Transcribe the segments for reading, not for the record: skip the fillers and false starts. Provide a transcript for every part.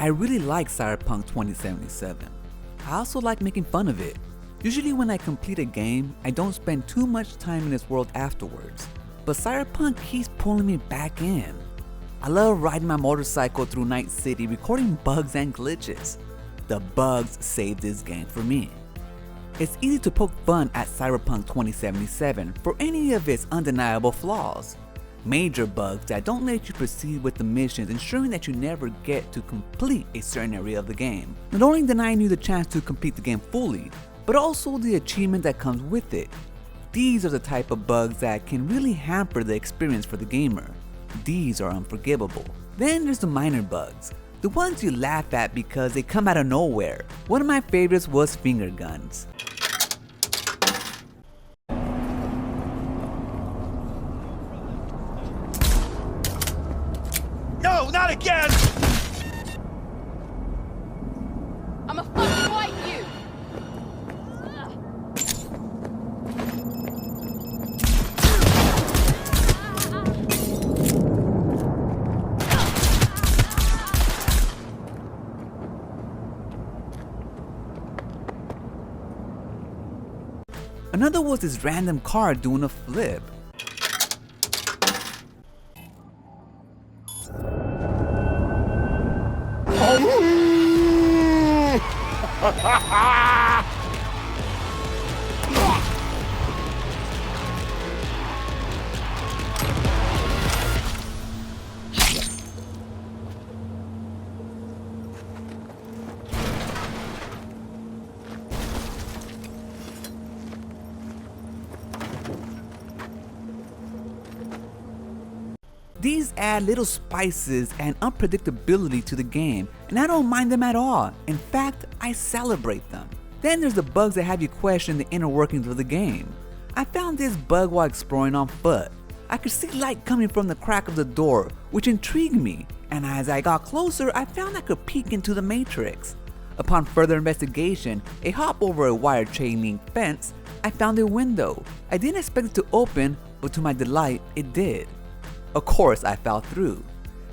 I really like Cyberpunk 2077. I also like making fun of it. Usually when I complete a game, I don't spend too much time in this world afterwards, but Cyberpunk keeps pulling me back in. I love riding my motorcycle through Night City recording bugs and glitches. The bugs save this game for me. It's easy to poke fun at Cyberpunk 2077 for any of its undeniable flaws. Major bugs that don't let you proceed with the missions, ensuring that you never get to complete a certain area of the game. Not only denying you the chance to complete the game fully, but also the achievement that comes with it. These are the type of bugs that can really hamper the experience for the gamer. These are unforgivable. Then there's the minor bugs, the ones you laugh at because they come out of nowhere. One of my favorites was finger guns. No, not again! I'ma fucking wipe you! Another was this random car doing a flip. These add little spices and unpredictability to the game, and I don't mind them at all. In fact, I celebrate them. Then there's the bugs that have you question the inner workings of the game. I found this bug while exploring on foot. I could see light coming from the crack of the door, which intrigued me, and as I got closer, I found I could peek into the matrix. Upon further investigation, a hop over a wire chain link fence, I found a window. I didn't expect it to open, but to my delight, it did. Of course, I fell through.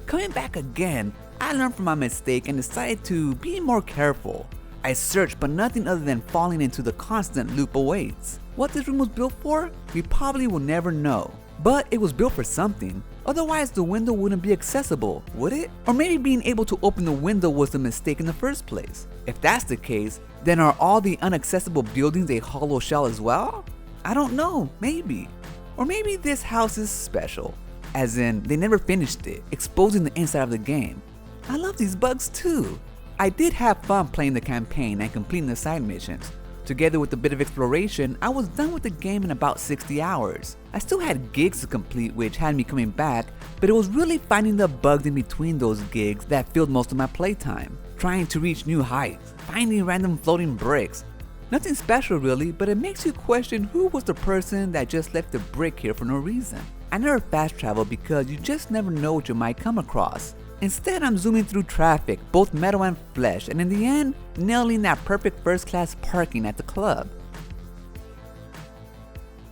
Coming back again, I learned from my mistake and decided to be more careful. I searched, but nothing other than falling into the constant loop awaits. What this room was built for? We probably will never know. But it was built for something. Otherwise, the window wouldn't be accessible, would it? Or maybe being able to open the window was the mistake in the first place. If that's the case, then are all the inaccessible buildings a hollow shell as well? I don't know, maybe. Or maybe this house is special. As in, they never finished it, exposing the inside of the game. I love these bugs too. I did have fun playing the campaign and completing the side missions. Together with a bit of exploration, I was done with the game in about 60 hours. I still had gigs to complete which had me coming back, but it was really finding the bugs in between those gigs that filled most of my playtime. Trying to reach new heights, finding random floating bricks. Nothing special really, but it makes you question who was the person that just left the brick here for no reason. I never fast travel because you just never know what you might come across. Instead, I'm zooming through traffic, both metal and flesh, and in the end, nailing that perfect first-class parking at the club.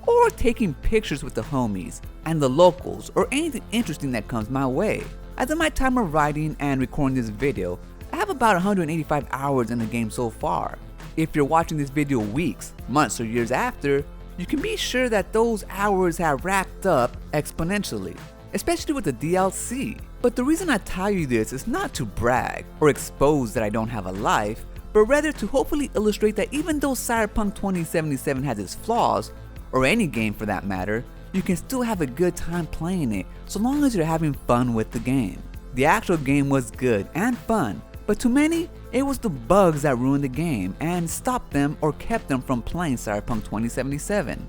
Or taking pictures with the homies and the locals or anything interesting that comes my way. As of my time of writing and recording this video, I have about 185 hours in the game so far. If you're watching this video weeks, months, or years after, you can be sure that those hours have racked up exponentially, especially with the DLC. But the reason I tell you this is not to brag or expose that I don't have a life, but rather to hopefully illustrate that even though Cyberpunk 2077 has its flaws, or any game for that matter, you can still have a good time playing it so long as you're having fun with the game. The actual game was good and fun, but to many, it was the bugs that ruined the game and stopped them or kept them from playing Cyberpunk 2077.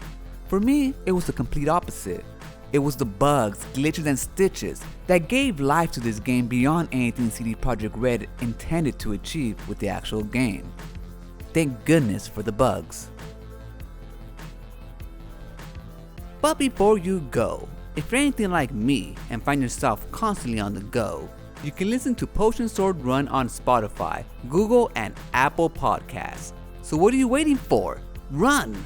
For me, it was the complete opposite. It was the bugs, glitches, and stitches that gave life to this game beyond anything CD Projekt Red intended to achieve with the actual game. Thank goodness for the bugs. But before you go, if you're anything like me and find yourself constantly on the go, you can listen to Potion Sword Run on Spotify, Google, and Apple Podcasts. So what are you waiting for? Run!